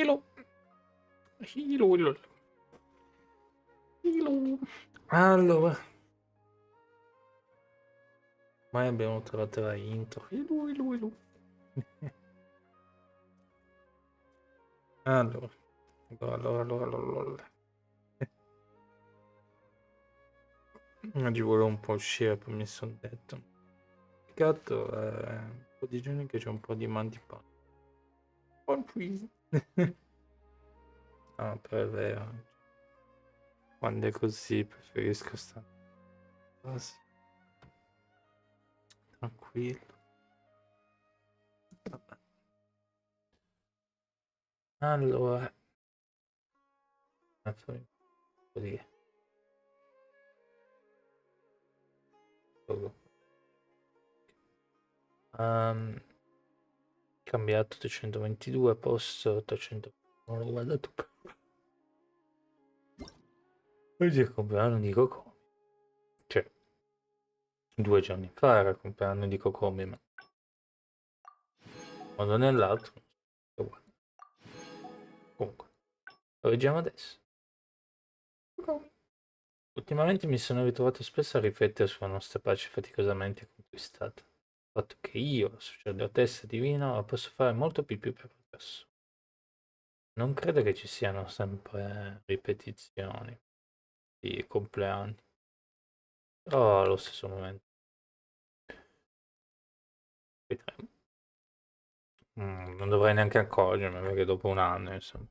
Hilo. Hilo, hilo. Hilo. Allora. Mai abbiamo trovato la intro. Hilo, hilo, hilo. Allora. Allora. Oggi volevo un po' uscire, poi mi sono detto. Peccato, un po' di giorni che c'è un po' di mal di pancia. Buon qui. No, però è vero. Quando è così preferisco stare così. Tranquillo. Vabbè. Allora. Poi un po' di... Cambiato 322 posto 800. Non l'ho guardato più. Oggi è il compleanno di Cocomi. Cioè, 2 giorni fa era il compleanno di Cocomi, ma quando nell'altro. Comunque, lo leggiamo adesso. Cocomi. Ultimamente mi sono ritrovato spesso a riflettere sulla nostra pace faticosamente conquistata. Il fatto che io, sacerdotessa divina, posso fare molto più per progresso. Non credo che ci siano sempre ripetizioni di compleanni, però allo stesso momento vedremo. Non dovrei neanche accorgermi perché dopo un anno, insomma.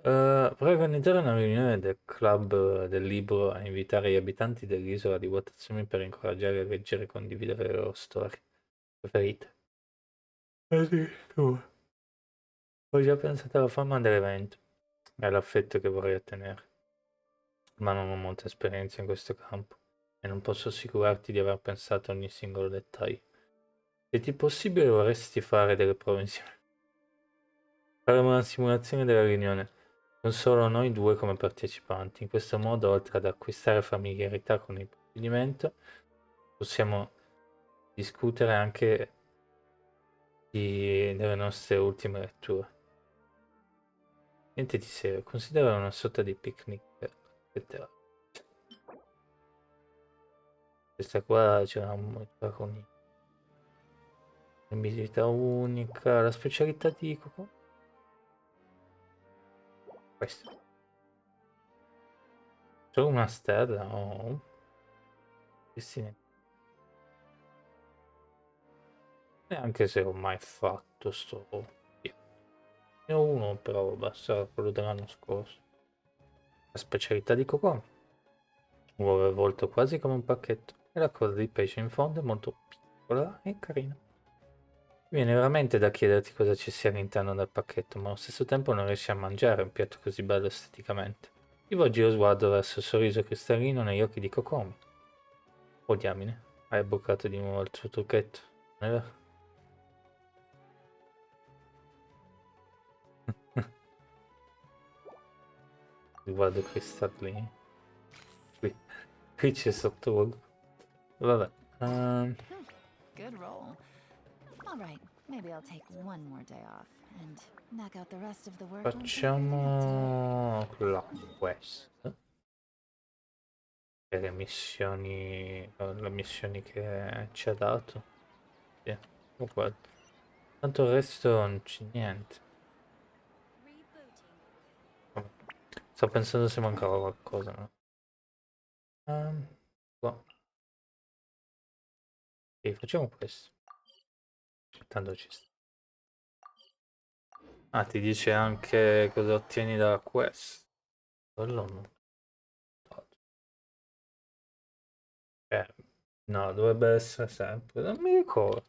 Vorrei organizzare una riunione del club del libro e invitare gli abitanti dell'isola di votazioni per incoraggiare a leggere e condividere le loro storie preferite. Sì, tu. Ho già pensato alla forma dell'evento e all'affetto che vorrei ottenere, ma non ho molta esperienza in questo campo e non posso assicurarti di aver pensato a ogni singolo dettaglio. Se ti è possibile vorresti fare delle prove insieme. Faremo una simulazione della riunione, con solo noi due come partecipanti. In questo modo, oltre ad acquistare familiarità con il procedimento, possiamo discutere anche delle nostre ultime letture. Niente di serio, considera una sorta di picnic letterario. Questa qua c'era con una visita unica, la specialità di Coco. Questa. Solo una stella? Oh. Sì. Neanche se ho mai fatto sto. Ne ho uno, però basta quello dell'anno scorso. La specialità di Coco. Uovo avvolto quasi come un pacchetto. E la coda di pesce in fondo è molto piccola e carina. Mi viene veramente da chiederti cosa ci sia all'interno del pacchetto, ma allo stesso tempo non riesci a mangiare un piatto così bello esteticamente. Ti volgi lo sguardo verso il sorriso cristallino negli occhi di Cocomi. Oh diamine, hai bucato di nuovo il suo trucchetto, non è vero? Sguardo cristallino. Qui c'è sottovuoto. Vabbè. Good roll. All right, maybe I'll take one more day off and knock out the rest of the work on paper you have today. Facciamo la quest. E le missioni che ci ha dato. Sì, o quello. Tanto il resto non c'è niente. Vabbè. Sto pensando se mancava qualcosa, no? Qua. Sì, facciamo questo. Tanto ci sta. Ah, ti dice anche cosa ottieni da quest. Quello no. No, dovrebbe essere sempre. Non mi ricordo.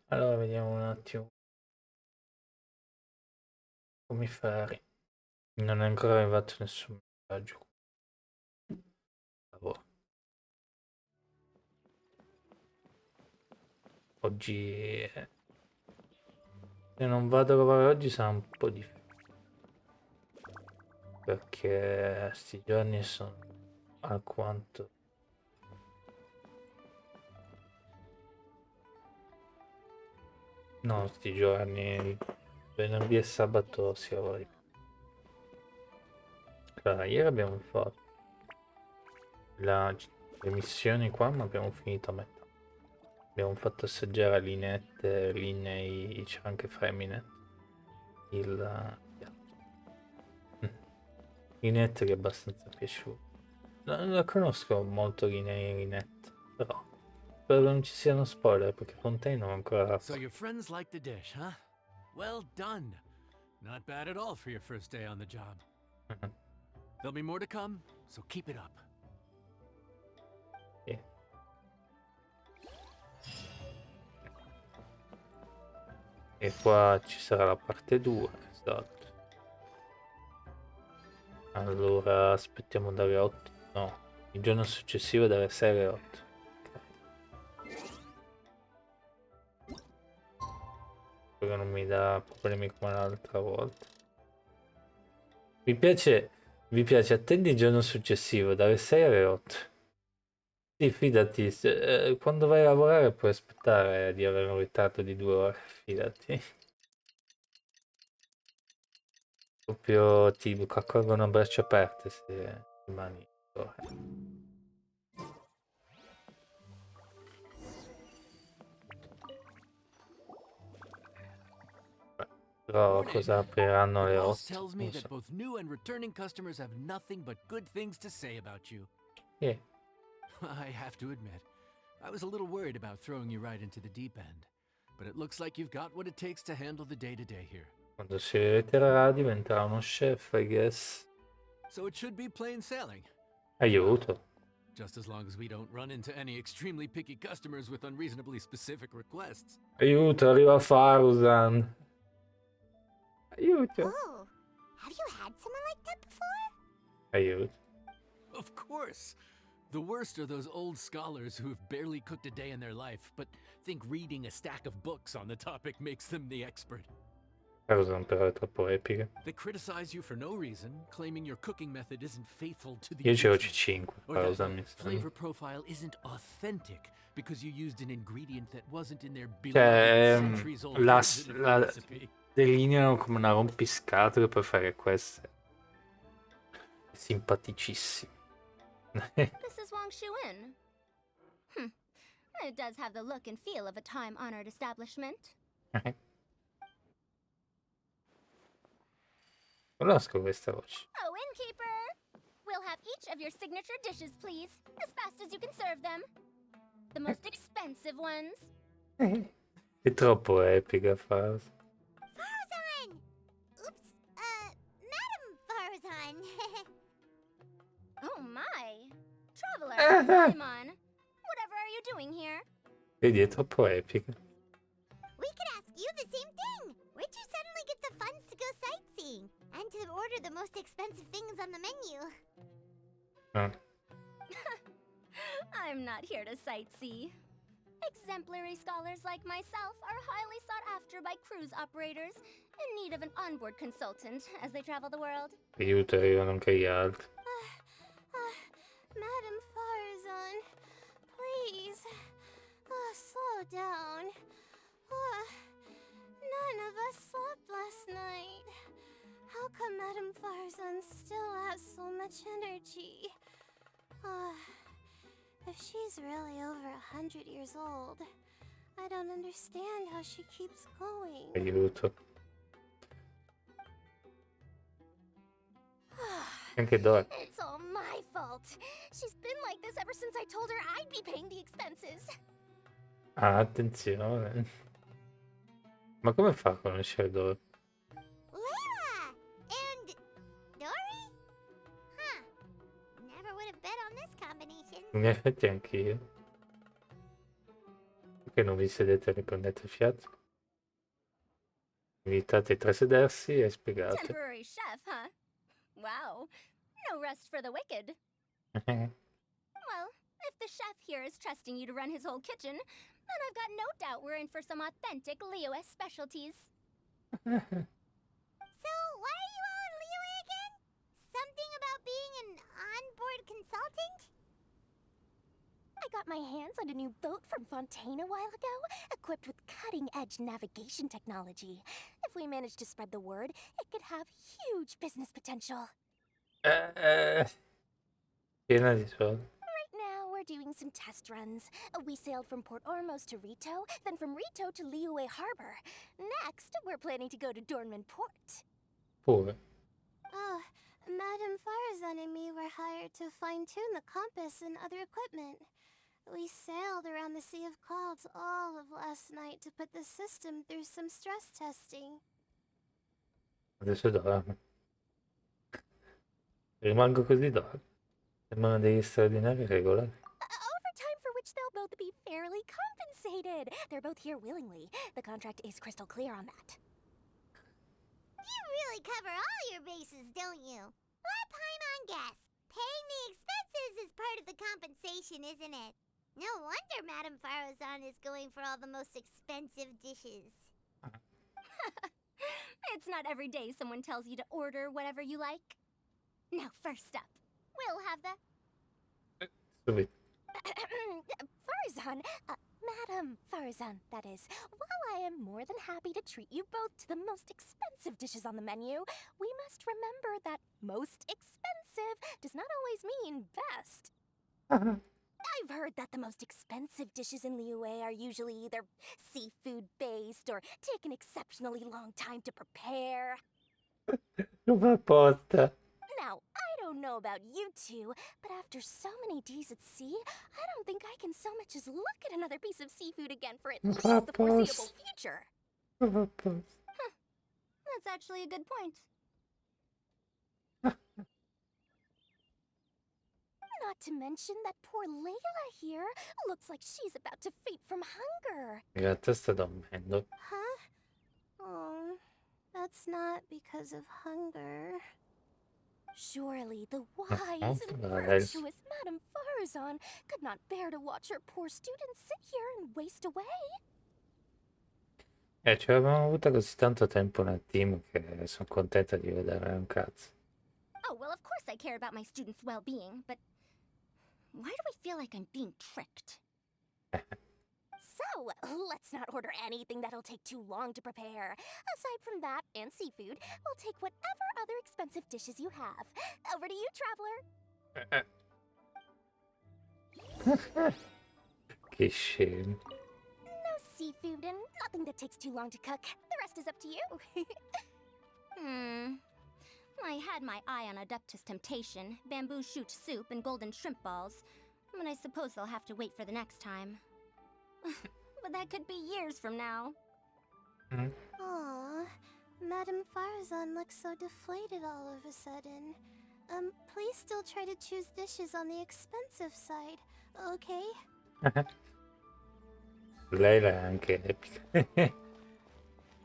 Allora vediamo un attimo. Come fare? Non è ancora arrivato nessun messaggio. Lavoro. Oggi se non vado a lavorare oggi sarà un po' difficile. Perché sti giorni sono alquanto. No, sti giorni, venerdì e sabato si lavora. Allora, ieri abbiamo fatto le missioni qua, ma abbiamo finito a metà. Abbiamo fatto assaggiare a Linette, Linnei, c'era anche Freminet, il Linette che è abbastanza piaciuto. Non la conosco molto Linnei e Linette, però spero che non ci siano spoiler perché Fontaine non ho ancora So your friends like the dish, huh? Well done. Not bad at all for your first day on the job. fatto. There'll be more to come, so keep it up. Sì. E qua ci sarà la parte 2, esatto. Allora aspettiamo dalle 8, no, il giorno successivo dalle 6 alle 8. Quello non mi dà problemi come l'altra volta. Vi piace, attendi il giorno successivo dalle 6 alle 8. Sì, fidati, quando vai a lavorare puoi aspettare di avere un ritardo di 2 ore, fidati. Proprio ti accolgono a braccia aperte se rimani 2 ore. Beh, però Morning. cosa apriranno The alle boss 8? tells Non me lo so. that both new and returning customers have nothing but good things to say about you. Sì. I have to admit, I was a little worried about throwing you right into the deep end, but it looks like you've got what it takes to handle the day-to-day here. Quando si ritirerà diventerà uno chef, I guess. So it should be plain sailing. Aiuto. Just as long as we don't run into any extremely picky customers with unreasonably specific requests. Aiuto, arriva Farusan. Aiuto. Oh, have you had someone like that before? Aiuto. Of course! The worst are those old scholars who have barely cooked a day in their life, but think reading a stack of books on the topic makes them the expert. Farusan però è troppo epica. They criticize you for no reason, claiming your cooking method isn't faithful to the Io Giochi original. 5, Or that Farusan the mi sembra. flavor profile isn't authentic because you used an ingredient that wasn't in their beloved Cioè, centuries-old la, version of la the recipe. delineano come una rompiscatole per fare queste. Simpaticissimi. This is Shu En. It does have the look and feel of a time-honored establishment. Conosco questa voce. Oh, innkeeper! We'll have each of your signature dishes, please, as fast as you can serve them. The most expensive ones. È troppo epica Farusan. Farzan! Oops, Madam Farzan. Oh my. Traveler, Paimon, whatever are you doing here? Vedi, è troppo epica. We could ask you the same thing. Where'd you suddenly get the funds to go sightseeing? And to order the most expensive things on the menu? Ah. I'm not here to sightsee. Exemplary scholars like myself are highly sought after by cruise operators in need of an onboard consultant as they travel the world. Aiuto, arrivano anche gli altri. Madam Farzan, please, slow down. None of us slept last night. How come Madam Farzan still has so much energy? If she's really over 100 years old, I don't understand how she keeps going. Aiuto. Anche Dora. It's all my fault. She's been like this ever since I told her I'd be paying the expenses. Ah, attenzione. Ma come fa a conoscere Dora? Layla! And Dory? Huh. Never would have bet on this combination. In effetti anch'io. Perché non vi sedete e riprendete fiato? Invitate i tre a sedersi e spiegate. Temporary chef, huh? Wow. No rest for the wicked. Well, if the chef here is trusting you to run his whole kitchen, then I've got no doubt we're in for some authentic Leo-esque specialties. So, why are you all in Leo again? Something about being an onboard consultant? I got my hands on a new boat from Fontaine a while ago, equipped with cutting-edge navigation technology. If we manage to spread the word, it could have huge business potential. Piena di soldi. Right now, we're doing some test runs. We sailed from Port Ormos to Rito, then from Rito to Liyue Harbor. Next, we're planning to go to Dornman Port. Pure. Oh, Madame Farazan and me were hired to fine-tune the compass and other equipment. We sailed around the Sea of Clouds all of last night to put the system through some stress testing. Adesso dormo. Rimango così dormo. Sembrano degli straordinari regolari. Overtime for which they'll both be fairly compensated. They're both here willingly. The contract is crystal clear on that. You really cover all your bases, don't you? Let Paimon guess. Paying the expenses is part of the compensation, isn't it? No wonder Madame Farazan is going for all the most expensive dishes. It's not every day someone tells you to order whatever you like. Now, first up, we'll have the... Subito. Farazan, Madam Farazan, that is. While I am more than happy to treat you both to the most expensive dishes on the menu, we must remember that most expensive does not always mean best. I've heard that the most expensive dishes in Liyue are usually either seafood-based or take an exceptionally long time to prepare. Lo fa apposta. Now, I don't know about you two, but after so many days at sea, I don't think I can so much as look at another piece of seafood again for at least the foreseeable future. Lo fa apposta. That's actually a good point. Not to mention that poor Layla here looks like she's about to faint from hunger. In realtà sta dormendo. Huh? Oh, that's not because of hunger. Surely the wise and Nice. virtuous Madame Farazan could not bear to watch her poor students sit here and waste away. Ci avevamo avuto così tanto tempo nel team che sono contenta di vedere un cazzo. Oh, well, of course I care about my students' well-being, but why do I feel like I'm being tricked? So, let's not order anything that'll take too long to prepare. Aside from that and seafood, we'll take whatever other expensive dishes you have. Over to you, traveler. Che scemo. No seafood and nothing that takes too long to cook. The rest is up to you. I had my eye on Adeptus Temptation, bamboo shoot soup, and golden shrimp balls, but I suppose they'll have to wait for the next time. But that could be years from now. Aw, Madame Farazan looks so deflated all of a sudden. Please still try to choose dishes on the expensive side, okay? Lei è anche epica.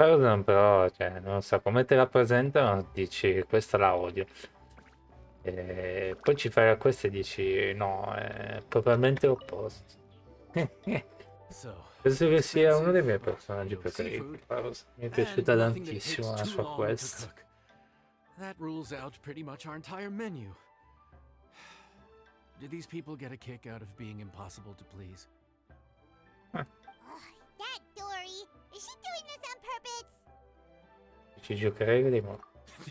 Però, cioè, non so come te la presentano, dici questa la odio. E poi ci fai a questa e dici no, è totalmente opposto. Penso che sia uno dei miei personaggi preferiti. Mi è piaciuta tantissimo la sua quest. That rules out pretty much our entire menu. Do these people get a kick out of being impossible to please? That Dory! Is she doing this on purpose? Ci giocherei di mo.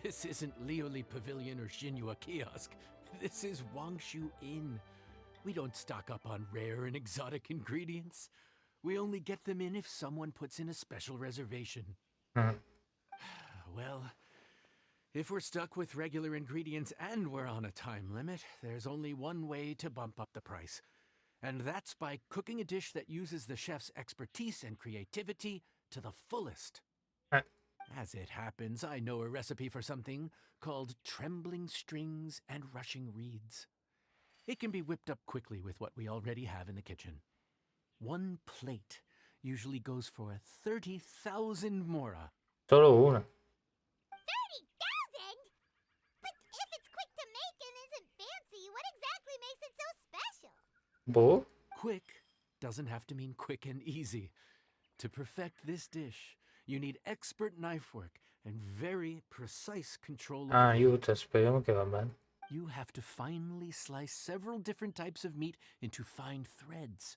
This isn't Lioli Pavilion or Xinhua Kiosk. This is Wangshu Inn. We don't stock up on rare and exotic ingredients. We only get them in if someone puts in a special reservation. Well, if we're stuck with regular ingredients and we're on a time limit, there's only one way to bump up the price. And that's by cooking a dish that uses the chef's expertise and creativity to the fullest. As it happens, I know a recipe for something called trembling strings and rushing reeds. It can be whipped up quickly with what we already have in the kitchen. One plate usually goes for 30,000 mora. Solo una. 30,000? But if it's quick to make and isn't fancy, what exactly makes it so special? Boh. Quick doesn't have to mean quick and easy. To perfect this dish, you need expert knife work and very precise control of Aiuto, speriamo che va bene. You have to finely slice several different types of meat into fine threads,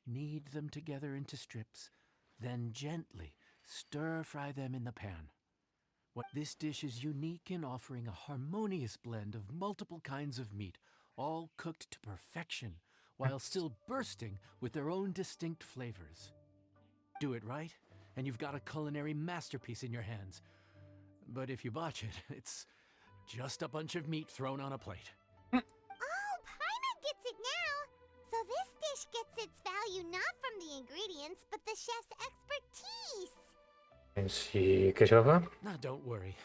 knead them together into strips, then gently stir-fry them in the pan. This dish is unique in offering a harmonious blend of multiple kinds of meat, all cooked to perfection, while still bursting with their own distinct flavors. Do it right, and you've got a culinary masterpiece in your hands. But if you botch it, it's just a bunch of meat thrown on a plate. Oh, Paimon gets it now! So this dish gets its value not from the ingredients, but the chef's expertise! Pensi che ce la fa? Now, don't worry.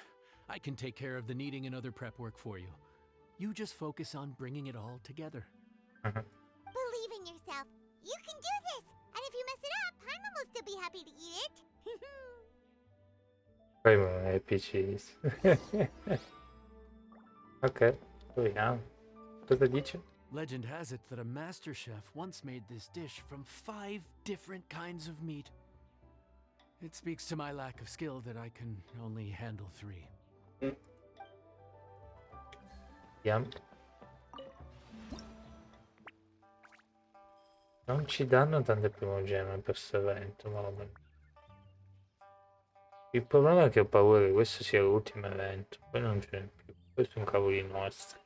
I can take care of the kneading and other prep work for you. You just focus on bringing it all together. Believe in yourself. You can do this! And if you mess it up, Paimon will still be happy to eat it. Poi happy cheese. Ok, proviamo. Cosa dice? Legend has it that a master chef once made this dish from 5 different kinds of meat. It speaks to my lack of skill that I can only handle 3. Vediamo. Non ci danno tante primogemme per questo evento, ma vabbè. Il problema è che ho paura che questo sia l'ultimo evento, poi non ce n'è più. Questo è un cavolo nostro.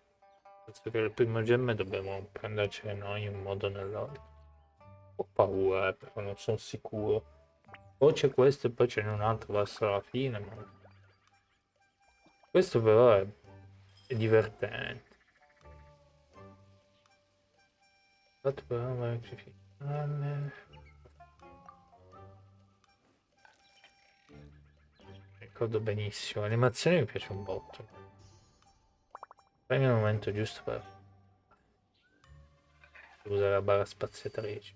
Penso che le primogemme dobbiamo prendercele noi in un modo o nell'altro. Ho paura, però non sono sicuro. O c'è questo e poi ce n'è un altro verso la fine, ma... Questo però è divertente. Fatto però ricordo benissimo, l'animazione mi piace un botto. Prendi il momento giusto per usare la barra spaziatrice.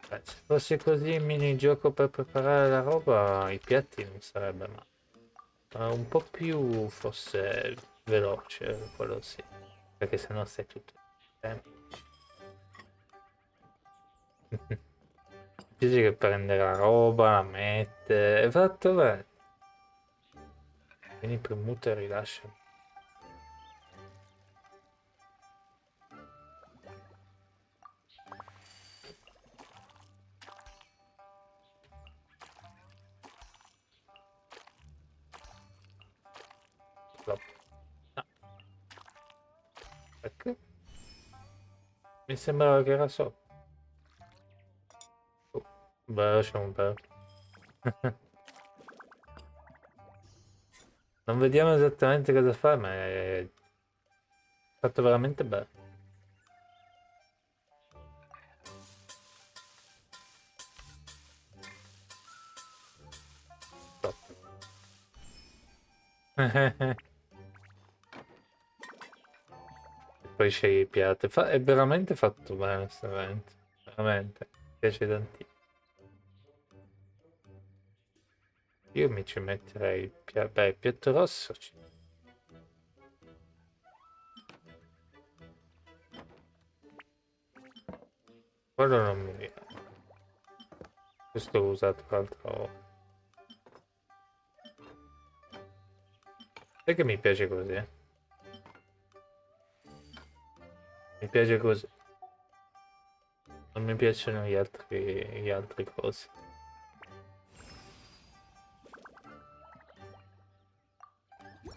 Se fosse così il minigioco per preparare la roba, i piatti non sarebbe male. Ma un po' più forse veloce, quello sì. Perché sennò stai tutto il tempo. Dici che prende la roba, la mette, è fatto bene. Quindi premuto e rilascia. No. Ecco. Mi sembrava che era sopra. Oh, beh, lasciamo perdere. Non vediamo esattamente cosa fa, ma è fatto veramente bene. Stop. Poi scegli i piatti. È veramente fatto bene questo evento. Veramente. Mi piace tantissimo. Io mi ci metterei il piatto rosso. Quello non mi viene. Questo l'ho usato l'altra volta. Sai che mi piace così? Mi piace così. Non mi piacciono gli altri cose.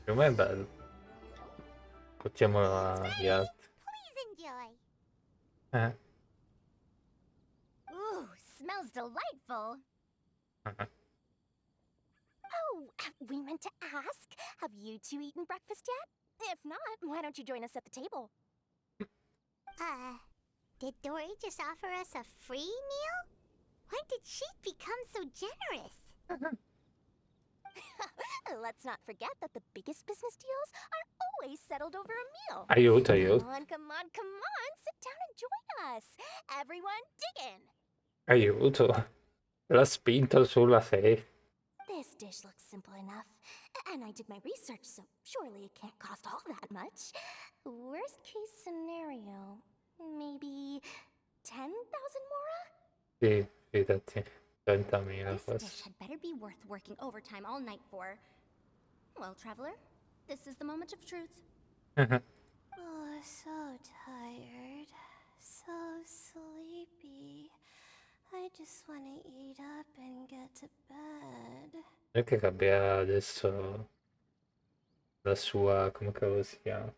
Secondo me è bello. Portiamolo agli altri. Please enjoy. Ooh, smells delightful. Oh, we meant to ask, have you two eaten breakfast yet? If not, why don't you join us at the table? Did Dory just offer us a free meal? When did she become so generous? Let's not forget that the biggest business deals are always settled over a meal. Aiuto. Come on, sit down and join us. Everyone, dig in. Aiuto. L'ha spinto sulla serie. This dish looks simple enough, and I did my research, so surely it can't cost all that much. Worst case scenario, maybe 10,000 mora? Sì, fidati. 30.000 This dish forse. had better be definitely worth working overtime all night for. Well, traveler, this is the moment of truth. Oh, so tired. So sleepy. I just want to eat up and get to bed. Perché cambia adesso la sua, come cavolo si chiama?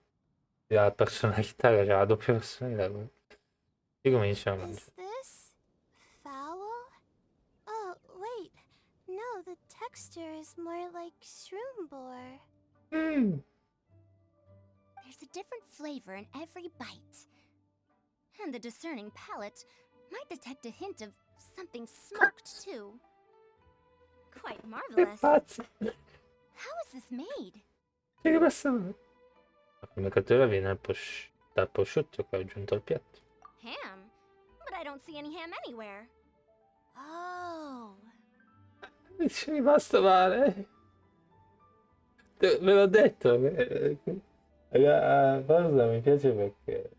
La personalità, cioè la doppia personalità. E comincia a Is mangiare. this foul? Oh, wait. No, the texture is more like shroom boar. Mm. There's a different flavor in every bite. And the discerning palate might detect a hint of something smoked, too. Quite Che marvelous. pazzo! How is this made? Che passa? La prima cattura viene dal prosciutto che ho aggiunto al piatto. Ham? But I don't see any ham anywhere. Oh. Mi ci è rimasto male. Ve l'ho detto. La cosa mi piace perché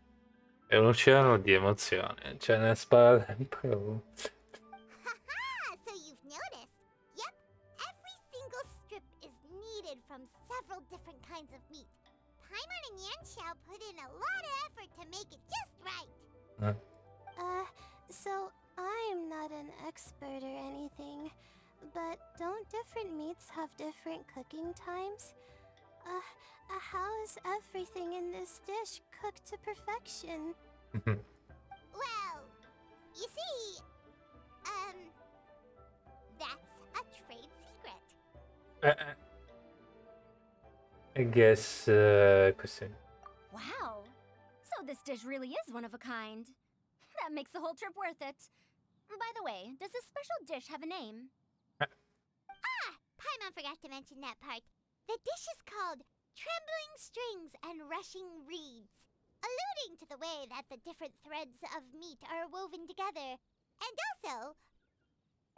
è un oceano di emozione. Cioè ne spara sempre uno. Haha, so you've noticed. Yep, every single strip is kneaded from several different kinds of meat. Paimon and Yanxiao put in a lot of effort to make it just right. So I'm not an expert or anything, but don't different meats have different cooking times? How is everything in this dish cooked to perfection? Well, you see, that's a trade secret. I guess così. Wow. So this dish really is one of a kind. That makes the whole trip worth it. By the way, does this special dish have a name? Paimon forgot to mention that part. The dish is called Trembling Strings and Rushing Reeds, alluding to the way that the different threads of meat are woven together. And also,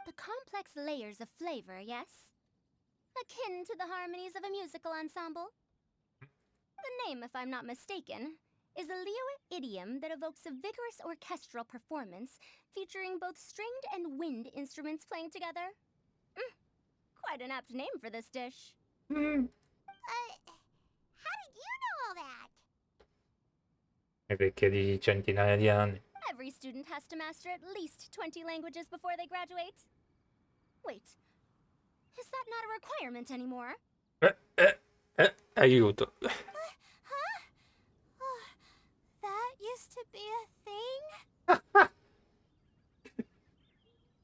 The complex layers of flavor, yes? Akin to the harmonies of a musical ensemble? The name, if I'm not mistaken, is a Liyue idiom that evokes a vigorous orchestral performance featuring both stringed and wind instruments playing together. Quite an apt name for this dish. how did you know all that? È perché di centinaia di anni. Every student has to master at least 20 languages before they graduate. Wait, is that not a requirement anymore? Aiuto. Huh? Oh, that used to be a thing?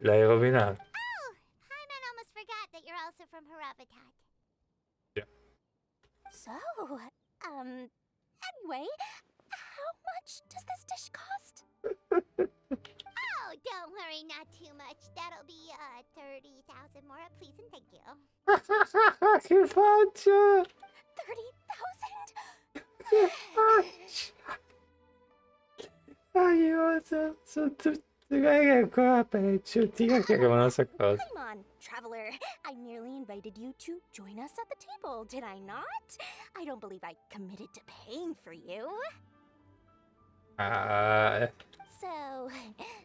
L'hai rovinato. Oh, Paimon almost forgot that you're also from Harabatat. So, anyway, how much does this dish cost? Oh, don't worry, not too much. That'll be 30,000 more, please and thank you. Che faccia! 30,000? Che faccia! Aiuto, sono tutti che ancora peggio. Ti chiamano la stessa cosa. Come on, traveler. I merely invited you to join us at the table, did I not? I don't believe I committed to paying for you. So,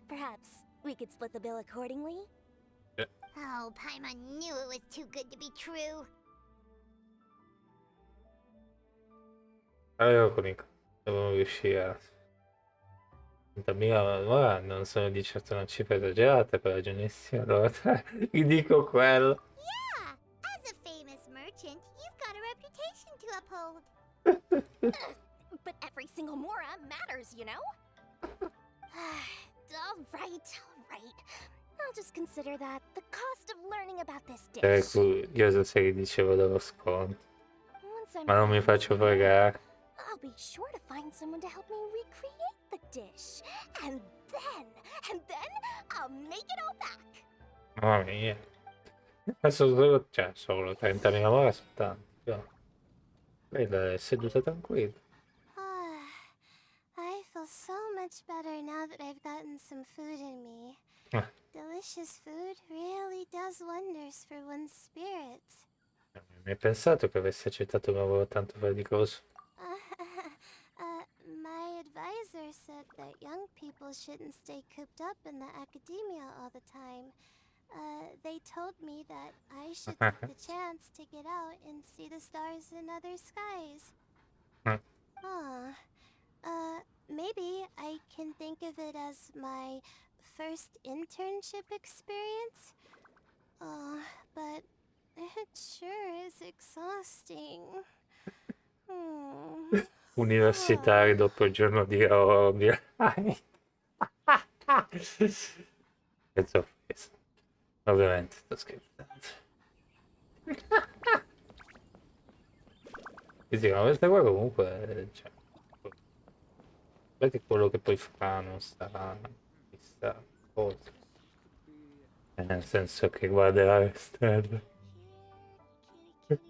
perhaps we could split the bill accordingly? Oh, Paimon knew it was too good to be true. Avevo comico. Devo riuscire a... 30.000 ora non sono di certo una cifra esagerata per ragionissima, allora gli dico quello. Yeah, as a famous merchant, you've got a reputation to uphold. But every single mora matters, you know? All right. I'll just consider that the cost of learning about this Sarei dish. curioso se gli dicevo dello sconto, Once I'm ma non mi back in faccio Savannah, fregare. I'll be sure to find someone to help me recreate the dish. And then I'll make it all back. Mamma mia. Adesso solo 30.000 ore sono tanti. Però. Quella è seduta tranquilla. I feel so much better now that I've gotten some food in me. Ah. Delicious food really does wonders for one's spirits. Mi hai pensato che avessi accettato un lavoro tanto faticoso? My advisor said that young people shouldn't stay cooped up in the academia all the time. They told me that I should take the chance to get out and see the stars in other skies. Huh. Maybe I can think of it as my first internship experience. But it sure is exhausting. Universitari dopo il giorno di lavoro. Che sorpresa. Ovviamente sto scherzando. Sì, ma questa qua comunque, cioè, perché quello che poi fanno questa cosa. Nel senso che guarderà le stelle.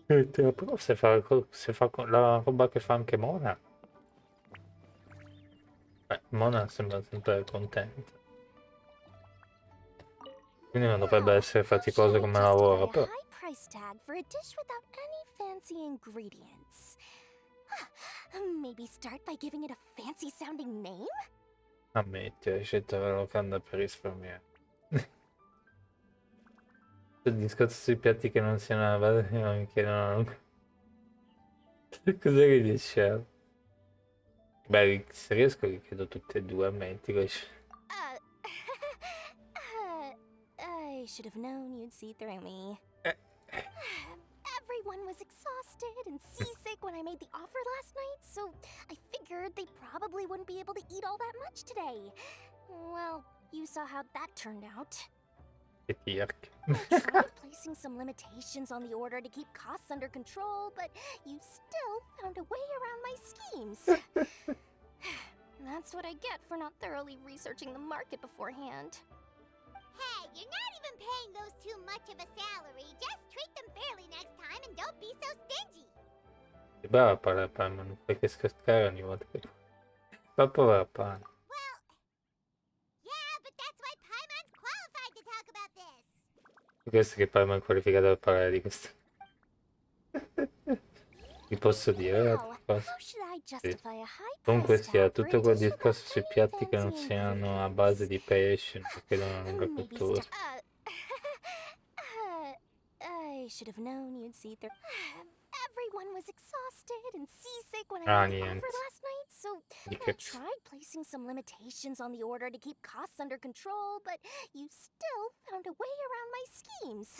Però se fa la roba che fa anche Mona. Mona sembra sempre contenta. Quindi non dovrebbe essere faticoso come lavoro, però. High price tag for a dish without any fancy ingredients. Maybe start by giving it a fancy sounding name? Ammetti, hai scelto la locanda per risparmiare. Il discorso sui piatti che non siano alla base non mi chiedono. Cos'è che dicevo? Beh, se riesco li chiedo tutti e due, ammetti. I should have known you'd see through me. Everyone was exhausted and seasick when I made the offer last night, so I figured they probably wouldn't be able to eat all that much today. Well, you saw how that turned out. I tried placing some limitations on the order to keep costs under control, but you still found a way around my schemes. That's what I get for not thoroughly researching the market beforehand. Hey, you're not even paying those two much of a salary. Just treat them fairly next time and don't be so stingy. Brava parla Palma, non fai che scherzare ogni volta che fa povera Palma. Well, yeah, but that's why Paimon's qualified to talk about this. Questo che Palma è qualificato per parlare di questo. Vi posso dire Now, cosa? how should I Sì. justify a high Comunque price sia tag for a tutto quel dish without discorso sui any piatti che non fancy siano a base di pesce, perché non una lunga Maybe cottura. I should have known you'd see through. Everyone was exhausted and seasick when Ah, I made the niente. offer last night, so Di I che tried placing some limitations on the order to keep costs under control, but you still found a way around my schemes.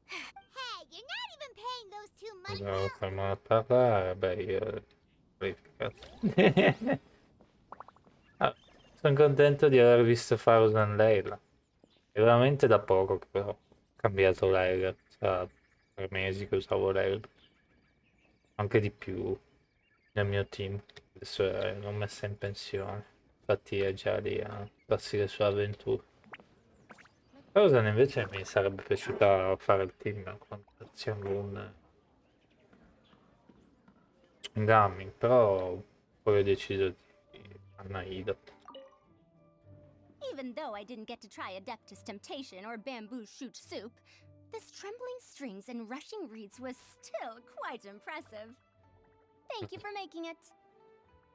Hey, you're not even paying those two much. Devo fermare a parlare, beh io qualificato. Ah, sono contento di aver visto Frozen Leila. È veramente da poco che ho cambiato Leila, cioè 3 mesi che usavo Leila. Anche di più nel mio team. Adesso l'ho messa in pensione. Infatti è già lì a farsi le sue avventure. Frozen invece mi sarebbe piaciuta fare il team con Xiang Lun in gaming, però poi ho deciso di Anaida. Even though I didn't get to try Adeptus Temptation or Bamboo Shoot Soup, this trembling strings and rushing reeds was still quite impressive. Thank you for making it.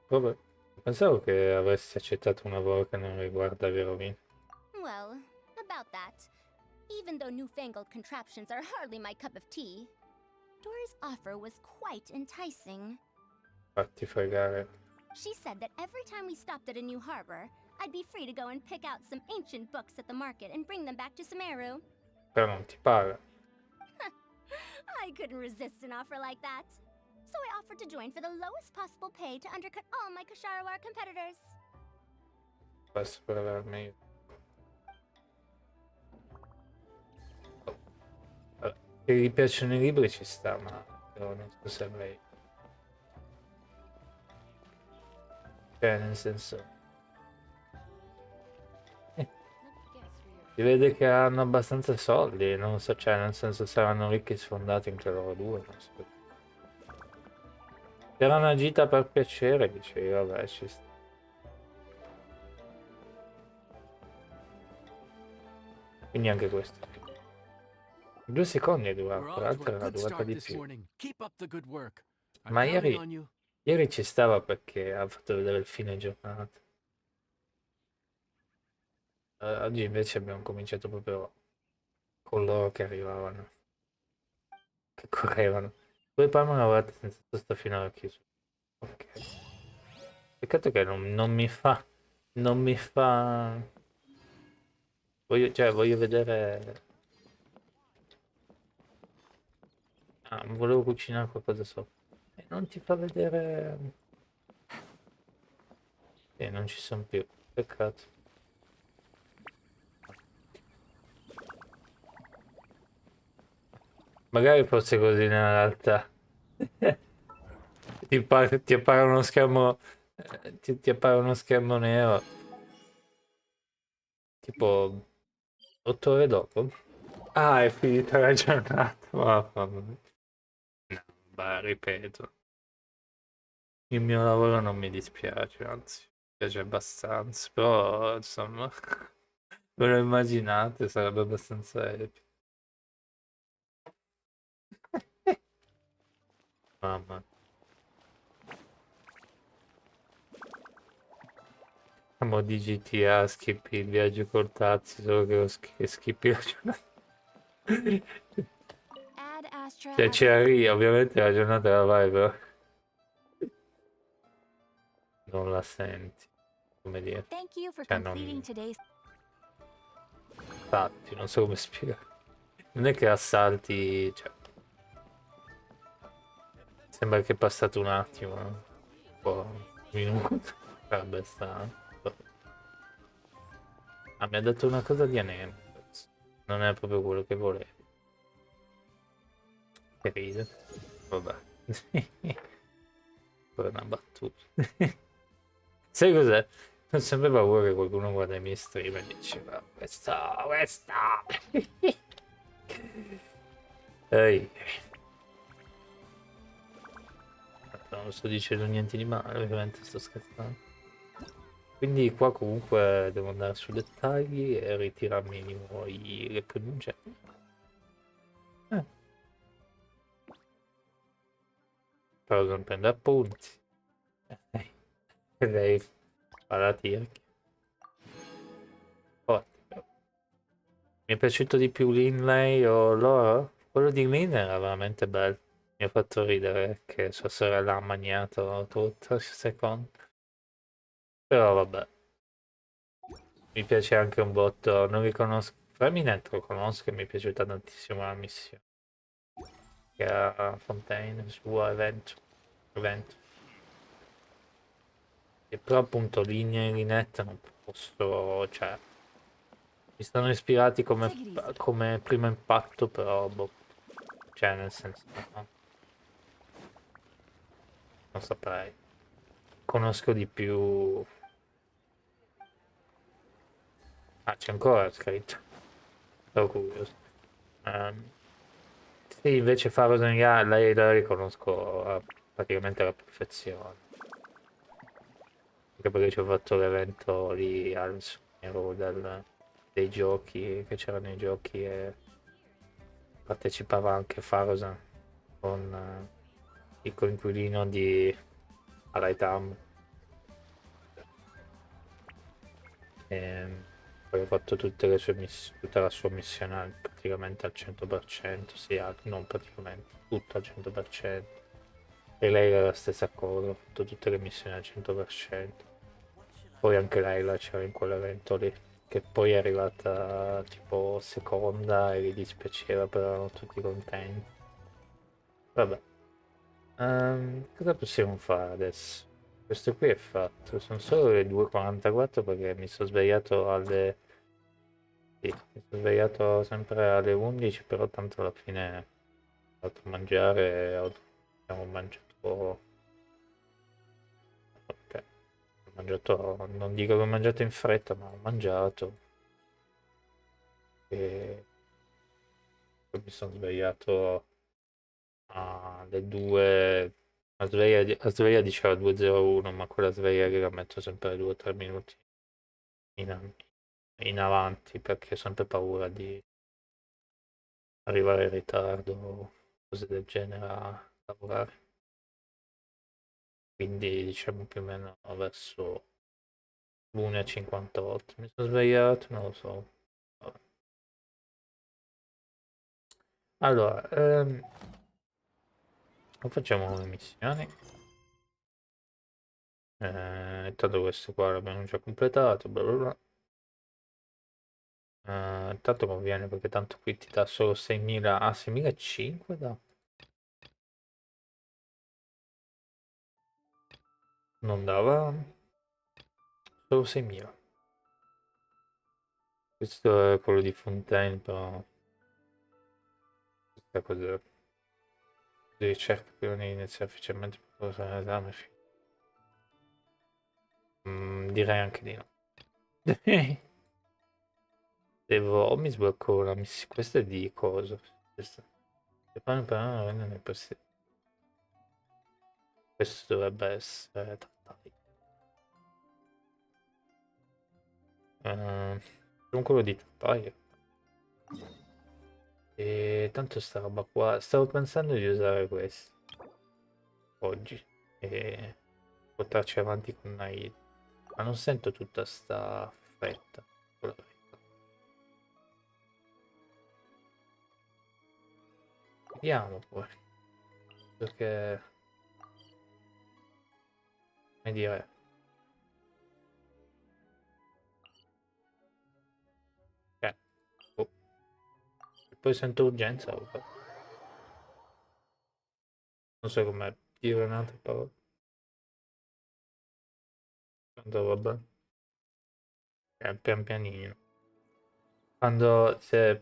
Vabbè, pensavo che avresti accettato un lavoro che non riguarda Verovin. Well, about that, even though newfangled contraptions are hardly my cup of tea, Dora's offer was quite enticing. Fatti fregare. She said that every time we stopped at a new harbor, I'd be free to go and pick out some ancient books at the market and bring them back to Sumeru. Però non ti paga. I couldn't resist an offer like that. So I offered to join for the lowest possible pay to undercut all my Kasharawar competitors. Basta per avermi. Che gli piacciono i libri ci sta, ma però non so se avrei. Cioè, nel senso. Si vede che hanno abbastanza soldi, non so, cioè, nel senso saranno ricchi e sfondati anche loro due, non so. Se era una gita per piacere, dicevi, vabbè, ci sta. Quindi anche questo. 2 secondi è We're durato, off to l'altra a era good durata start di this più. morning. Keep up the good work. I'm Ma counting on you. ieri ci stava perché ha fatto vedere il fine giornata. Oggi invece abbiamo cominciato proprio coloro che arrivavano, che correvano. Poi mi hanno lavorato senza sosta fino alla chiusura. Ok. Peccato che non mi fa, voglio vedere, volevo cucinare qualcosa sopra. E non ti fa vedere, e non ci sono più, peccato. Magari fosse così nella realtà. Ti appare uno schermo, ti appare uno schermo nero, tipo 8 ore dopo. Ah, è finita la giornata. Mamma mia. No, beh, ripeto, il mio lavoro non mi dispiace, anzi, mi piace abbastanza, però insomma, ve lo immaginate, sarebbe abbastanza epico. Mamma. Mo di GTA skippi il viaggio col taxi, solo che skippi la giornata. Add Astra Cioè, as ci arrivi, ovviamente la giornata la vai, però non la senti, come dire. Thank you for Cioè, completing non... today's. Infatti, non so come spiegare. Non è che assalti, cioè, sembra che è passato un attimo, no? Un po', un minuto. Sarebbe strano. Ah, mi ha detto una cosa di anime. Non è proprio quello che volevo. Che ride. Vabbè. Per una battuta. Sai cos'è? Ho sempre paura che qualcuno guarda i miei stream e dice, "Ma questo. Ehi. Non sto dicendo niente di male, ovviamente sto scherzando. Quindi qua comunque devo andare su dettagli e ritirarmi le pronunce. Eh, però non prende appunti. Lei fa la tirchia. Ottimo. Mi è piaciuto di più l'inlay o l'oro? Quello di Lin era veramente bello. Mi ha fatto ridere che sua sorella ha magnato tutto, secondo. Però vabbè. Mi piace anche un botto. Non riconosco. Framinet lo conosco e mi è piaciuta tantissimo la missione. Che a Fontaine, il suo evento. E però appunto linee e linette non posso. Cioè. Mi stanno ispirati Take it easy. come primo impatto, però boh. Cioè nel senso. No, non saprei. Conosco di più. Ah, c'è ancora scritto. Sono curioso. Ehm, sì, invece Frozen lei la riconosco praticamente alla perfezione. Anche perché ci ho fatto l'evento lì al Summero dei giochi, che c'erano i giochi e partecipava anche Frozen con il coinquilino di Alaitam. E poi ho fatto tutte le sue tutta la sua missione praticamente al 100%, sì, non praticamente, tutto al 100%. E lei era la stessa cosa, ho fatto tutte le missioni al 100%. Poi anche lei la c'era in quell'evento lì, che poi è arrivata tipo seconda e gli dispiaceva, però erano tutti contenti. Vabbè, cosa possiamo fare adesso? Questo qui è fatto, sono solo le 2:44 perché mi sono svegliato alle... Sì, mi sono svegliato sempre alle 11, però tanto alla fine ho fatto mangiare e abbiamo mangiato... Ok, ho mangiato, non dico che ho mangiato in fretta, ma ho mangiato e poi mi sono svegliato alle 2, la sveglia diceva 2:01, ma quella sveglia che la metto sempre 2 o 3 minuti in, in avanti perché ho sempre paura di arrivare in ritardo o cose del genere a lavorare. Quindi diciamo più o meno verso l'1:58 mi sono svegliato, non lo so. Vabbè. Allora, facciamo le missioni. Tanto questo qua l'abbiamo già completato, bla bla bla. Tanto conviene perché tanto qui ti dà solo 6.000, 6.500 da. Non dava solo 6.000. Questo è quello di Fontaine, però questa cosa di ricerca che non inizia ufficialmente per usare l'esame. Direi anche di no. O mi sblocco la missione. Questa è di cosa? Questa. Se fanno per vendere questo dovrebbe essere sono quello di Tattaia. E tanto sta roba qua. Stavo pensando di usare questo oggi e portarci avanti con Naid. Ma non sento tutta sta fretta. Con la verità. Vediamo poi. Perché. Come dire. Oh. E poi sento urgenza. Vabbè. Non so come dire un'altra parola. Tanto vabbè. Pian pianino. Quando se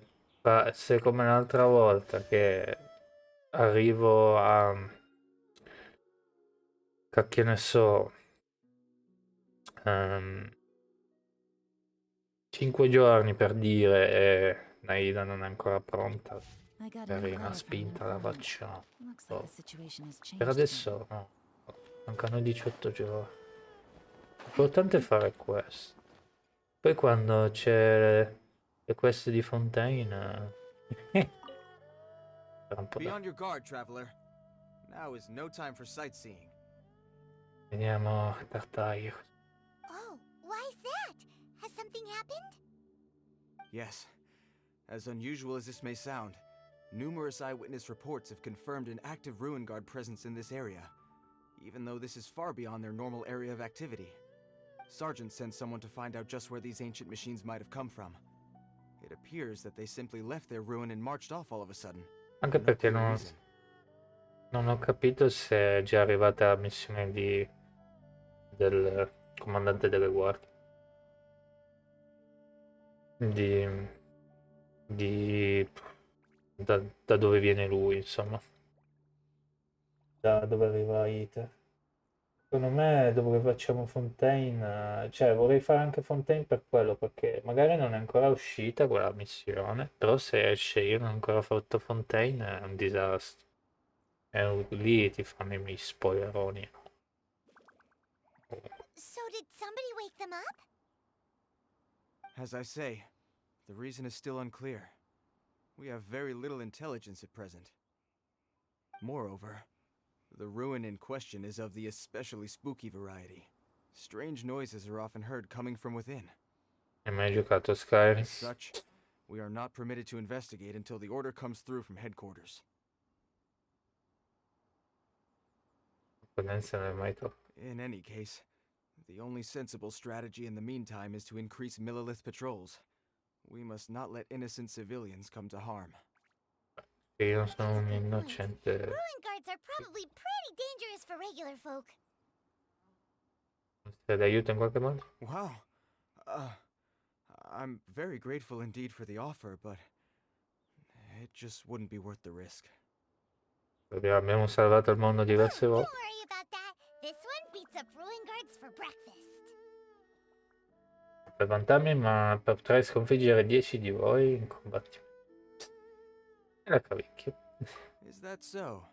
come l'altra volta che arrivo a cacchio ne so 5 giorni per dire e Naida non è ancora pronta I got a per new una letter from an spinta la informant. facciamo. Looks like the Oh, situation has per changed again. adesso no, mancano 18 giorni. L'importante è fare questo. Poi quando c'è le quest di Fontaine sarà un po' Be da. on your guard, traveler. Now is no time for sightseeing. Veniamo a Tartaria. Oh, why's that? Has something happened? Yes. As unusual as this may sound, numerous eyewitness reports have confirmed an active Ruin Guard presence in this area, even though this is far beyond their normal area of activity. Sergeant sent someone to find out just where these ancient machines might have come from. It appears that they simply left their ruin and marched off all of a sudden. Anche For no perché clear reason. non ho capito se è già arrivata la missione del comandante delle guardie. Di, di da dove viene lui, insomma. Da dove arriva Iter. Secondo me, dopo che facciamo Fontaine, cioè vorrei fare anche Fontaine per quello, perché magari non è ancora uscita quella missione, però se esce io non ho ancora fatto Fontaine è un disastro. E lì ti fanno i miei spoileroni. So did somebody wake them up? As I say, the reason is still unclear. We have very little intelligence at present. Moreover, the ruin in question is of the especially spooky variety. Strange noises are often heard coming from within. Hai mai giocato a Skyrim? As such, we are not permitted to investigate until the order comes through from headquarters. Non è mai troppo. In any case, the only sensible strategy in the meantime is to increase Millilith patrols. We must not let innocent civilians come to harm. Io non sono That's a un good point. innocente. Ruin guards are probably pretty dangerous for regular folk. Sei d'aiuto in qualche modo? Wow. I'm very grateful indeed for the offer, but it just wouldn't be worth the risk. Abbiamo salvato il mondo diverse Don't volte. worry about that. This one beats up ruin guards for breakfast. Per vantarmi, ma potrei sconfiggere 10 di voi in combattimento. E la cavicchio. Is that so?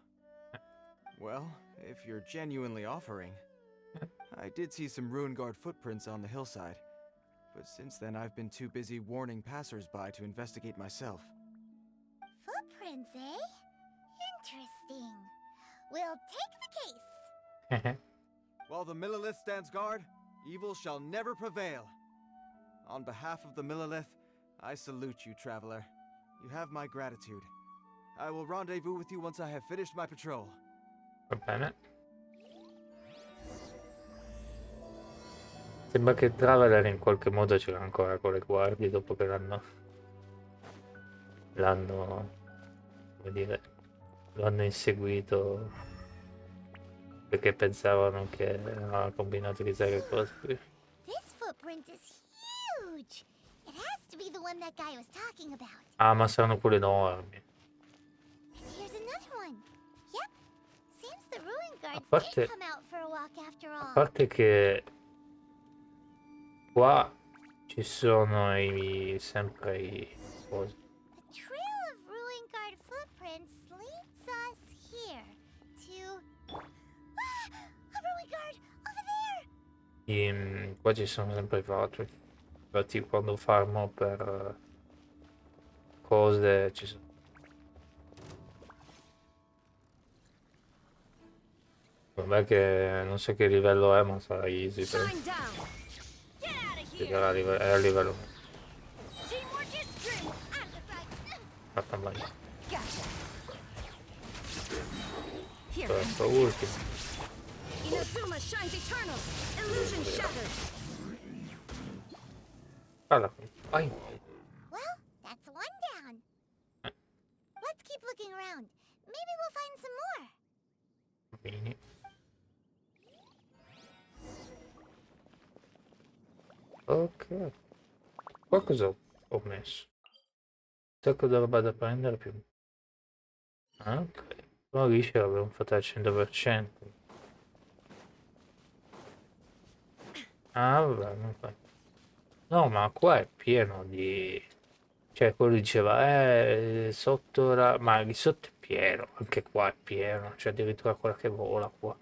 Well, if you're genuinely offering. I did see some Ruin Guard footprints on the hillside, but since then I've been too busy warning passers-by to investigate myself. Footprints, eh? Interesting. We'll take the case. While the Millilith stands guard, evil shall never prevail. On behalf of the Millilith, I salute you, traveler. You have my gratitude. I will rendezvous with you once I have finished my patrol. Va bene. Sembra che Traveler in qualche modo ce l'ha ancora con le guardie dopo che l'hanno, come dire, lo hanno inseguito perché pensavano che aveva combinato chissà che cosa qui. This footprint is huge. It has to be the one that guy was talking about. Ah, ma saranno quelle enormi. And here's another one. Yep. Seems the ruin guards parte- did come out for a walk after A all. parte che qua ci sono sempre i cosi. The trail of ruin guard footprints leads us here to a ruin guard over there. Qua ci sono sempre i fatui. Infatti quando farmo per cose ci sono. Vabbè che non so che livello è, ma sarà easy per Shine down. Get out of è here. a livello Teamwork is strength. fatta mai. Gotcha. Here. Questo ultimo. Inazuma shines eternal. Illusion shattered. Guarda, vai. Well, that's one down. Let's keep looking around. Maybe we'll find some more. Bene. Ok. Qua cosa ho messo? Un sacco di roba da prendere più. Ah, ok. Però riesce ad avere un fatto al 100%. Ah, vabbè, non fa. No, ma qua è pieno di... Cioè, quello diceva, sotto la... Ma di sotto è pieno, anche qua è pieno. C'è addirittura quella che vola qua.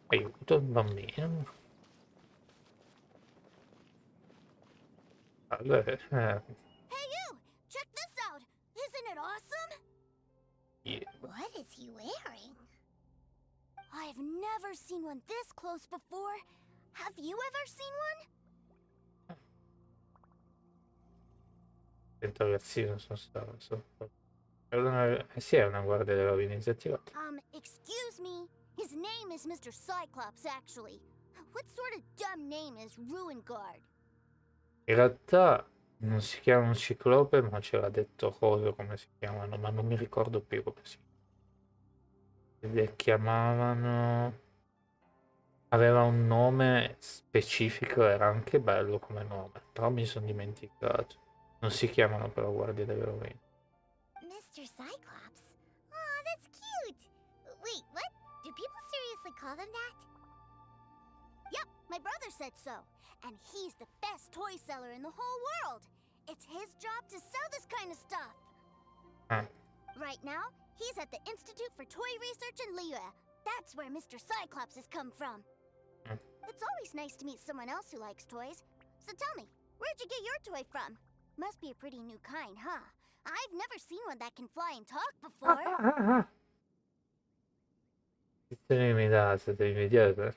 Aiuto il bambino. Allora, Hey you! Check this out! Isn't it awesome? yeah. What is he wearing? I've never seen one this close before. Have you ever seen one? Interrogazione sono stato. Sì, è una guardia della rovina disattivata. Excuse me. His name is Mr. Cyclops, actually. What sort of dumb name is Ruin Guard? In realtà non si chiama un ciclope, ma c'era detto cosa come si chiamano, ma non mi ricordo più come si le chiamavano. Aveva un nome specifico, era anche bello come nome, però mi sono dimenticato. Non si chiamano però guardie delle rovine. Mr. Cyclops? Aw, that's cute! Wait, what? Do people seriously call them that? Yep, my brother said so. And he's the best toy seller in the whole world. It's his job to sell this kind of stuff. Ah. Right now, he's at the Institute for Toy Research in Liyue. That's where Mr. Cyclops has come from. It's always nice to meet someone else who likes toys. So tell me, where'd you get your toy from? Must be a pretty new kind, huh? I've never seen one that can fly and talk before. Edizione limitata, devi vedere.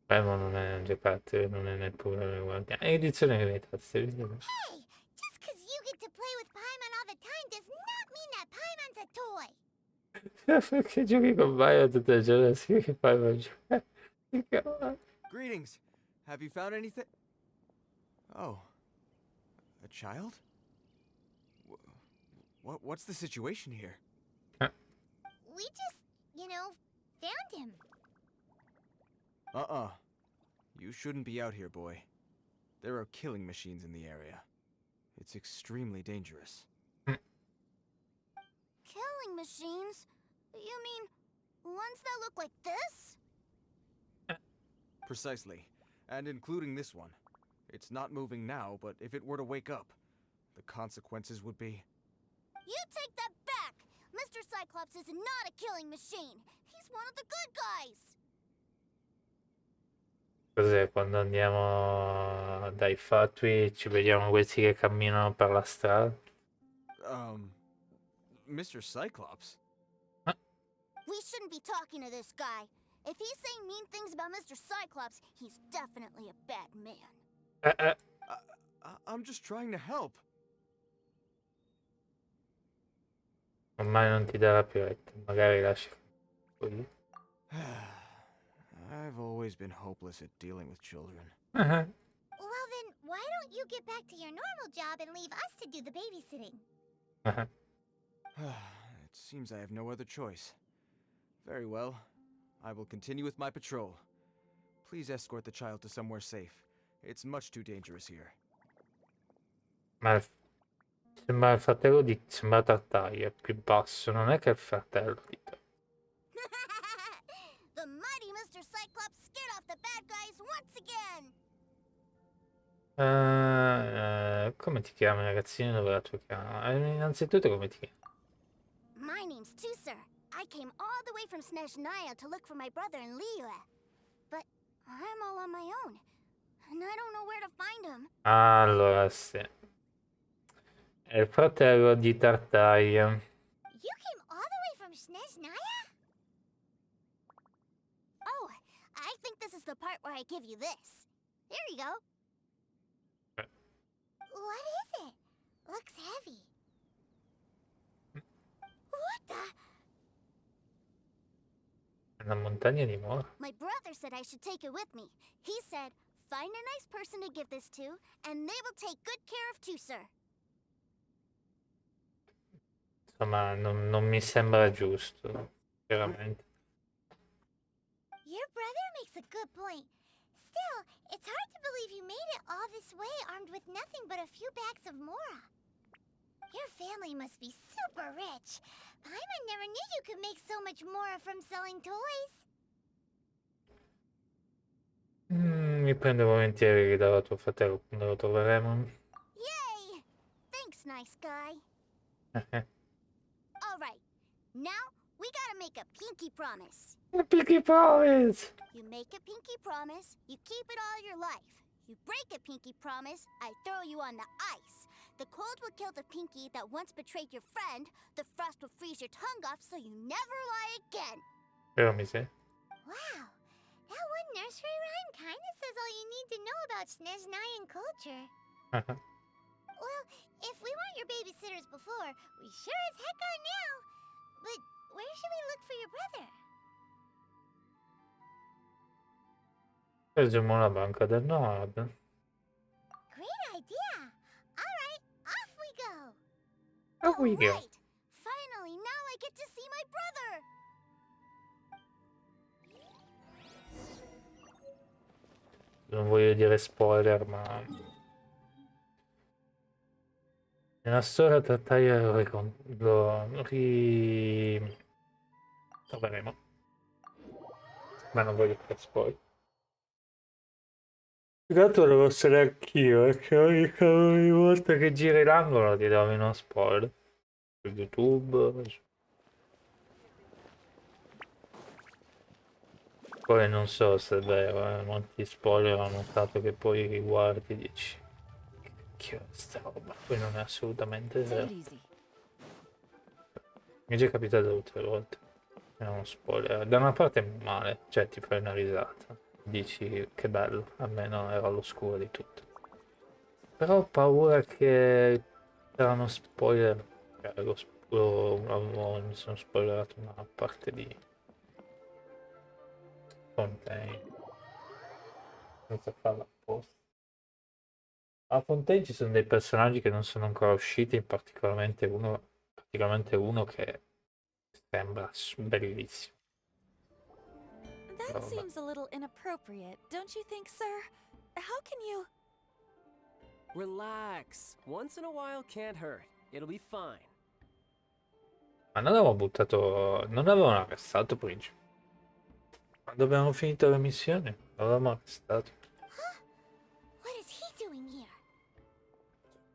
Ma non è un giocattolo, non è neppure guardia. È edizione limitata, devi vedere. Hey, just because you get to play with Paimon all the time does not mean that Paimon's a toy. Perché giochi con Mario tutto il giorno, sì che fai per giocare. Che cavolo. Greetings. Have you found anything? Oh. A child? What's the situation here? We just, found him. Uh-uh. You shouldn't be out here, boy. There are killing machines in the area. It's extremely dangerous. Killing machines? You mean ones that look like this? Precisely. And including this one. It's not moving now, but if it were to wake up, the consequences would be... You take that back! Mr. Cyclops is not a killing machine. He's one of the good guys. Cos'è? Quando andiamo dai fatui ci vediamo questi che camminano per la strada? Mr. Cyclops? We shouldn't be talking to this guy. If he's saying mean things about Mr. Cyclops, he's definitely a bad man. I'm just trying to help. Ormai non ti darà più retta, magari lasci così. I've always been hopeless at dealing with children. Well, then, why don't you get back to your normal job and leave us to do the babysitting? It seems I have no other choice. Very well. I will continue with my patrol. Please escort the child to somewhere safe. It's much too dangerous here. Ma sembra il fratello di... sembra Tartaglia, è più basso, non è che è il fratello di... The mighty Mr. Cyclops scared off the bad guys once again! Come ti chiami, ragazzino? Dove la tua chiama? Innanzitutto come ti chiami? My name's Tusser. I came all the way from Snezhnaya to look for my brother in Liyue. But I'm all on my own, and I don't know where to find him. Allora, sì. È il fratello di Tartaglia. You came all the way from Snezhnaya? Oh, I think this is the part where I give you this. Here you go. What is it? Looks heavy. What the? Una montagna di mora. My brother said I should take it with me. He said, find a nice person to give this to, and they will take good care of Tusser. Insomma, non mi sembra giusto, veramente. Your brother makes a good point. Still, it's hard to believe you made it all this way armed with nothing but a few bags of mora. Your family must be super rich. Paimon never knew you could make so much mora from selling toys. Mi prendo volentieri dalla tuo fratello quando lo troveremo. Yay! Thanks, nice guy. All right, now we gotta make a pinky promise. Pinky promise! You make a pinky promise, you keep it all your life. You break a pinky promise, I throw you on the ice. The cold will kill the pinky that once betrayed your friend. The frost will freeze your tongue off so you never lie again. Però mi sei. Wow, that one nursery rhyme kinda says all you need to know about Snezhnayan culture. Well, if we weren't your babysitters before, we sure as heck are now. But where should we look for your brother? Presumo la banca del nord. Great idea! Alright, off we go! Off we go. Right! Finally, now I get to see my brother! Non voglio dire spoiler, ma... Nella storia Tartaglia lo troveremo. Ma non voglio fare spoiler. Intanto devo essere anch'io, perché ogni volta che giri l'angolo ti do uno spoiler. Su YouTube. Poi non so se è vero, molti spoiler hanno notato che poi riguardi e dici che è sta roba, poi non è assolutamente Take vero. it easy. Mi è già capitato tutte le volte. È uno spoiler. Da una parte male, cioè ti fai una risata. Dici che bello, almeno era all'oscuro di tutto. Però ho paura che saranno spoiler. Mi sono spoilerato una parte di Fontaine. Senza farla apposta. A Fontaine ci sono dei personaggi che non sono ancora usciti, praticamente uno che sembra bellissimo. That seems a little inappropriate, don't you think, sir? How can you... Relax. Once in a while can't hurt. It'll be fine. Ma non avevamo buttato... non avevano arrestato Principe. Quando abbiamo finito la missione, l'avevamo arrestato. What is he doing here?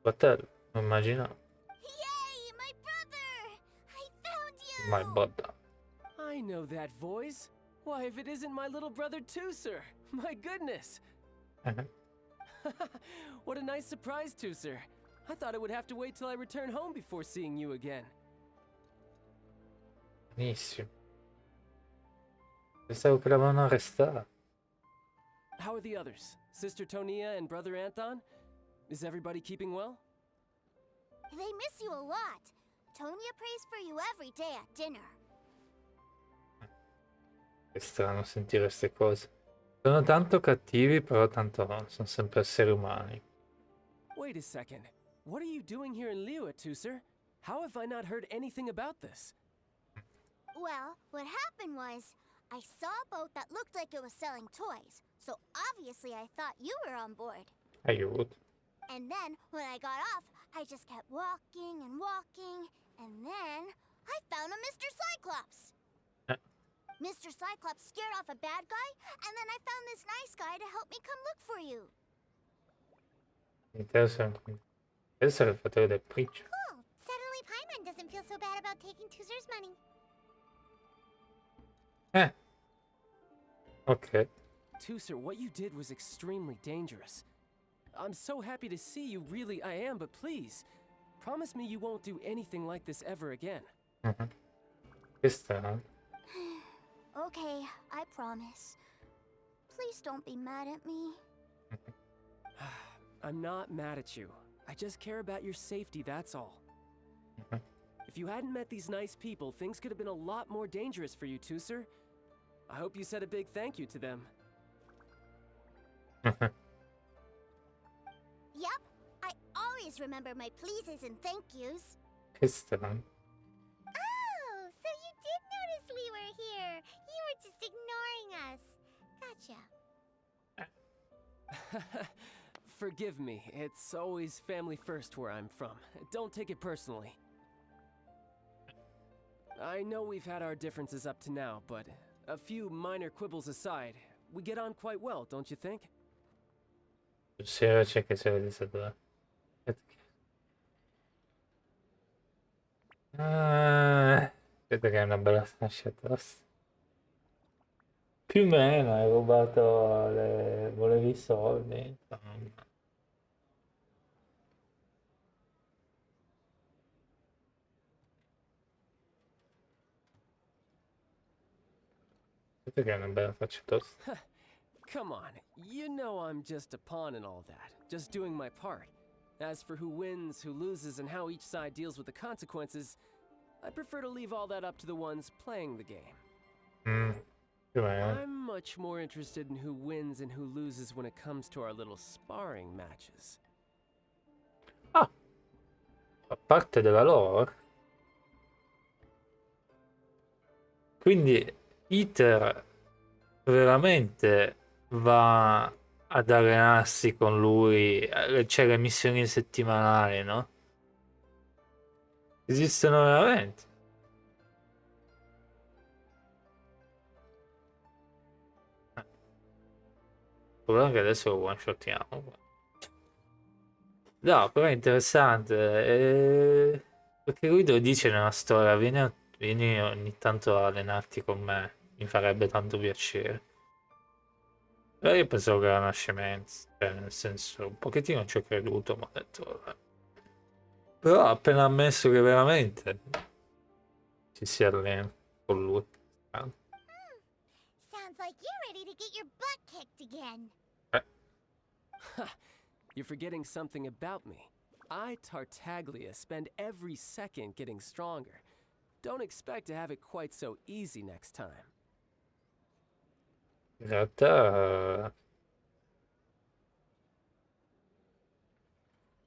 Fratello, non immaginavo. Yay, my brother! I found you! My brother. I know that voice. Why, if it isn't my little brother too, sir. My goodness. What a nice surprise, Tooser. I thought I would have to wait till I return home before seeing you again. Benissimo. Pensavo che l'avevano arrestato. How are the others? Sister Tonia and Brother Anton? Is everybody keeping well? They miss you a lot. Tonya prays for you every day at dinner. È strano sentire queste cose. Sono tanto cattivi, però tanto no, sono sempre esseri umani. Wait a second. What are you doing here in Liyue, Tusser? How have I not heard anything about this? Well, what happened was, I saw a boat that looked like it was selling toys, so obviously I thought you were on board. Aiuto. And then, when I got off, I just kept walking and walking, and then I found a Mr. Cyclops. Mr. Cyclops scared off a bad guy, and then I found this nice guy to help me come look for you. Adesso è il fattore del principe. Cool. Suddenly Paimon doesn't feel so bad about taking Tuser's money. Ok. Tusser, what you did was extremely dangerous. I'm so happy to see you, really I am, but please, promise me you won't do anything like this ever again. Che strano. Okay, I promise. Please don't be mad at me. I'm not mad at you. I just care about your safety, that's all. If you hadn't met these nice people, things could have been a lot more dangerous for you, Tusser. I hope you said a big thank you to them. Yep, I always remember my pleases and thank yous. Che strano. Oh, so you did notice we were here. You were just ignoring us. Gotcha. Forgive me, it's always family first where I'm from. Don't take it personally. I know we've had our differences up to now, but a few minor quibbles aside, we get on quite well, don't you think? C'è che c'è di stato. Credo che è una bella fascia tosta. Più o meno hai rubato volevi i soldi. Insomma. Credo che è una bella faccia tosta. Come on, you know I'm just a pawn in all that, just doing my part. As for who wins, who loses, and how each side deals with the consequences, I prefer to leave all that up to the ones playing the game. Più o meno. I'm much more interested in who wins and who loses when it comes to our little sparring matches. Ah! Fa parte della lore. Quindi Iter veramente va ad allenarsi con lui, c'è le missioni settimanali, no? Esistono veramente. Il problema è che adesso lo one shottiamo. No, però è interessante. Perché lui te lo dice nella storia, vieni ogni tanto a allenarti con me, mi farebbe tanto piacere. Però io pensavo che era una scemenza, cioè nel senso, un pochettino ci ho creduto, ma ho detto, vabbè. Però ha appena ammesso che veramente ci si allena con lui. Sounds like you're ready to get your butt kicked again. You're forgetting something about me. I, Tartaglia, spend every second getting stronger. Don't expect to have it quite so easy next time. In realtà...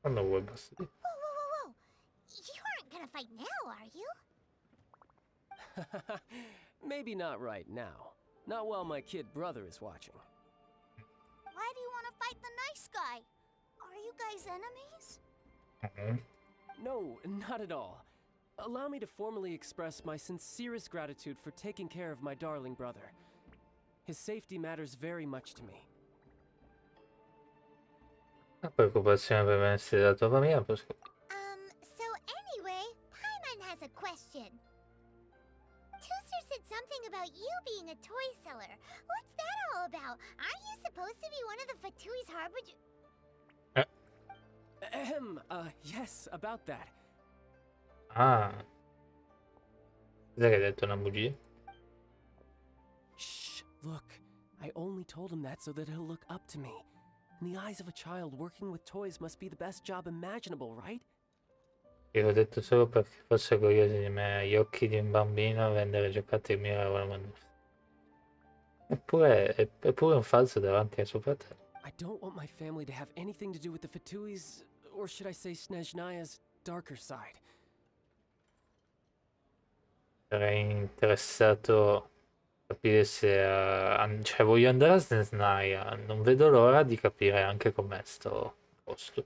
quando vuoi basta dire. Whoa. You aren't gonna fight now, are you? Maybe not right now. Not while my kid brother is watching. Why do you want to fight the nice guy? Are you guys enemies? No, not at all. Allow me to formally express my sincerest gratitude for taking care of my darling brother. His safety matters very much to me. La preoccupazione per il benessere della tua famiglia. So anyway, Paimon has a question. Tusser said something about you being a toy seller. What's that all about? Aren't you supposed to be one of the Fatui's harbinger? Yes, about that. Ah. Cos'è che hai detto, una bugia? Shh, look. I only told him that so that he'll look up to me. In the eyes of a child, working with toys must be the best job imaginable, right? Io l'ho detto solo perché fosse curioso di me, gli occhi di un bambino a vendere giocattoli miravano. Eppure un falso davanti a suo fratello. I don't want my family to have anything to do with the Fatui's, or should I say Snezhnaya's, darker side. Sarei interessato a capire se... cioè, voglio andare a Snezhnaya, non vedo l'ora di capire anche com'è sto posto.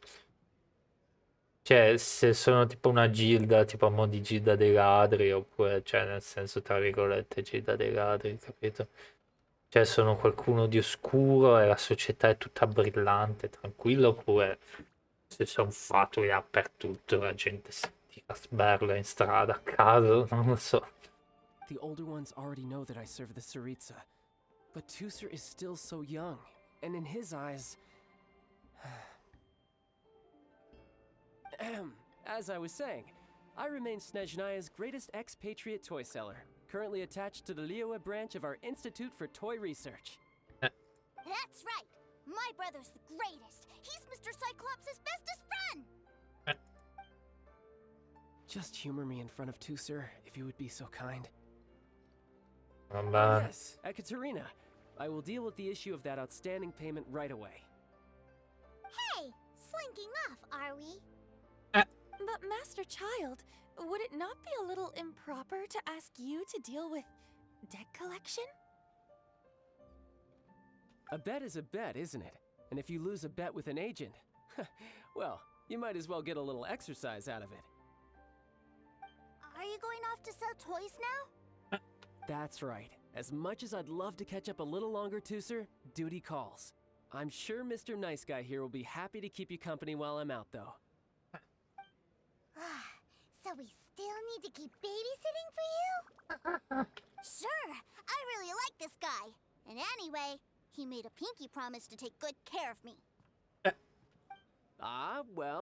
Cioè, se sono tipo una gilda, tipo a mo' di gilda dei ladri, oppure, cioè, nel senso, tra virgolette, gilda dei ladri, capito? Cioè, sono qualcuno di oscuro e la società è tutta brillante, tranquilla, oppure se sono fatui dappertutto, la gente si tira sberla in strada a caso, non lo so. The older ones already know that I serve the Tsaritsa, but Tusser is still so young, and in his eyes... As I was saying, I remain Snezhnaya's greatest expatriate toy seller, currently attached to the Liyue branch of our Institute for Toy Research. That's right. My brother's the greatest. He's Mr. Cyclops' bestest friend. Just humor me in front of Tusser, if you would be so kind. Vabbè. Yes, Ekaterina. I will deal with the issue of that outstanding payment right away. Hey, slinking off, are we? But Master Child, would it not be a little improper to ask you to deal with deck collection? A bet is a bet, isn't it? And if you lose a bet with an agent, well, you might as well get a little exercise out of it. Are you going off to sell toys now? That's right. As much as I'd love to catch up a little longer, Tusser, duty calls. I'm sure Mr. Nice Guy here will be happy to keep you company while I'm out, though. So we still need to keep babysitting for you? Sure, I really like this guy. And anyway, he made a pinky promise to take good care of me. Ah, well.